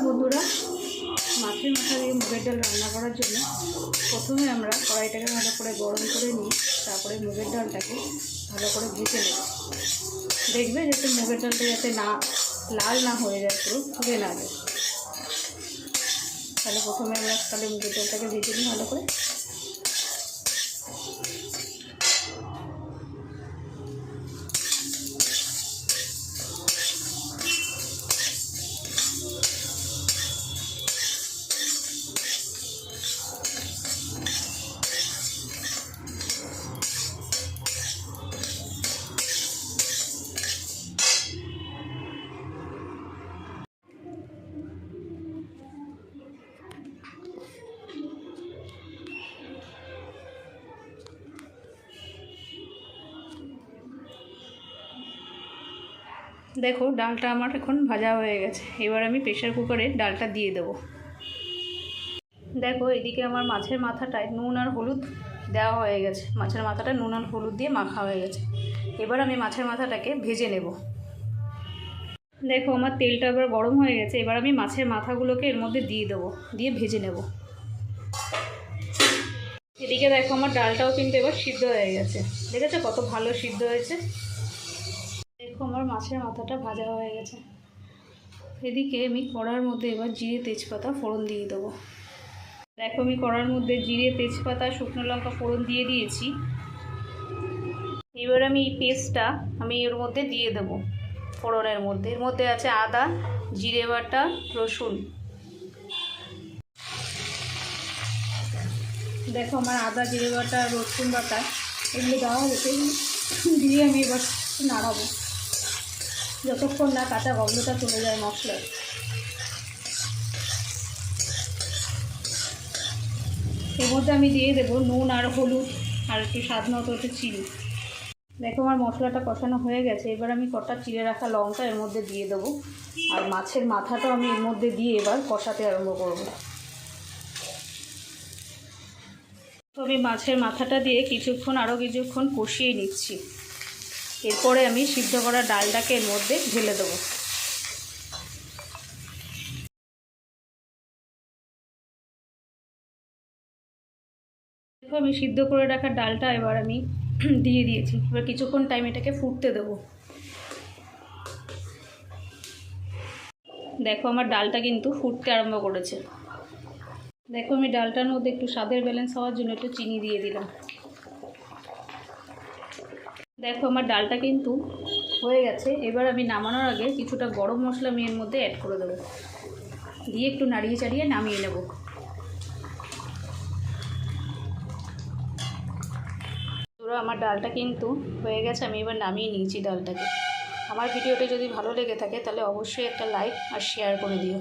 বন্ধুরা, মাছের মাথা দিয়ে মুগের ডাল রান্না করার জন্য প্রথমে আমরা কড়াইটাকে ভালো করে গরম করে নিই, তারপরে মুগের ডালটাকে ভালো করে ভেজে নেব। দেখবে যাতে মুগের ডালটা যাতে না লাল না হয়ে যায়, পুরো পুড়ে না যায়। তাহলে প্রথমে আমরা মুগের ডালটাকে ভেজে নিই ভালো করে। দেখো, ডালটা আমার এখন ভাজা হয়ে গেছে। এবার আমি প্রেশার কুকারে ডালটা দিয়ে দেবো। দেখো, এদিকে আমার মাছের মাথাটায় নুন আর হলুদ দেওয়া হয়ে গেছে। মাছের মাথাটা নুন আর হলুদ দিয়ে মাখা হয়ে গেছে। এবার আমি মাছের মাথাটাকে ভেজে নেব। দেখো, আমার তেলটা এবার গরম হয়ে গেছে। এবার আমি মাছের মাথাগুলোকে এর মধ্যে দিয়ে দেবো, দিয়ে ভেজে নেব। এদিকে দেখো, আমার ডালটাও কিন্তু এবার সিদ্ধ হয়ে গেছে। দেখেছো কত ভালো সিদ্ধ হয়েছে। দেখো, আমার মাছের মাথাটা ভাজা হয়ে গেছে। এদিকে আমি কড়ার মধ্যে এবার জিরে তেজপাতা ফোড়ন দিয়ে দেবো। দেখো, আমি কড়ার মধ্যে জিরে তেজপাতা শুকনো লঙ্কা ফোড়ন দিয়ে দিয়েছি। এবার আমি এই পেস্টটা এর মধ্যে দিয়ে দেবো। ফোড়নের মধ্যে এর মধ্যে আছে আদা, জিরে বাটা, রসুন। দেখো, আমার আদা, জিরে বাটা, রসুন বাটা এগুলো দেওয়া হয়েছে। দিয়ে আমি এবার নাড়াবো যতক্ষণ না কাঁচা গন্ধটা চলে যায় মশলার। এর মধ্যে আমি দিয়ে দেবো নুন আর হলুদ আর একটু স্বাদ মতো একটু চিনি। দেখো, আমার মশলাটা কষানো হয়ে গেছে। এবার আমি কটা চিড়ে রাখা লঙ্কা এর মধ্যে দিয়ে দেবো। আর মাছের মাথাটাও আমি এর মধ্যে দিয়ে এবার কষাতে আরম্ভ করব। তো আমি মাছের মাথাটা দিয়ে আরও কিছুক্ষণ কষিয়ে নিচ্ছি। এরপরে আমি সিদ্ধ করা ডালটাকে এর মধ্যে ঢেলে দেবো। দেখো, আমি সিদ্ধ করে রাখা ডালটা এবার আমি দিয়ে দিয়েছি। এবার কিছুক্ষণ টাইম এটাকে ফুটতে দেবো। দেখো, আমার ডালটা কিন্তু ফুটতে আরম্ভ করেছে। দেখো, আমি ডালটার মধ্যে একটু স্বাদের ব্যালেন্স হওয়ার জন্য একটু চিনি দিয়ে দিলাম। দেখো, আমার ডালটা কিন্তু হয়ে গেছে। এবার আমি নামানোর আগে কিছুটা গরম মশলা আমি এর মধ্যে অ্যাড করে দেবো, দিয়ে একটু নাড়িয়ে চাড়িয়ে নামিয়ে নেব। পুরো আমার ডালটা কিন্তু হয়ে গেছে। আমি এবার নামিয়ে নিয়েছি ডালটাকে। আমার ভিডিওটা যদি ভালো লেগে থাকে তাহলে অবশ্যই একটা লাইক আর শেয়ার করে দিও।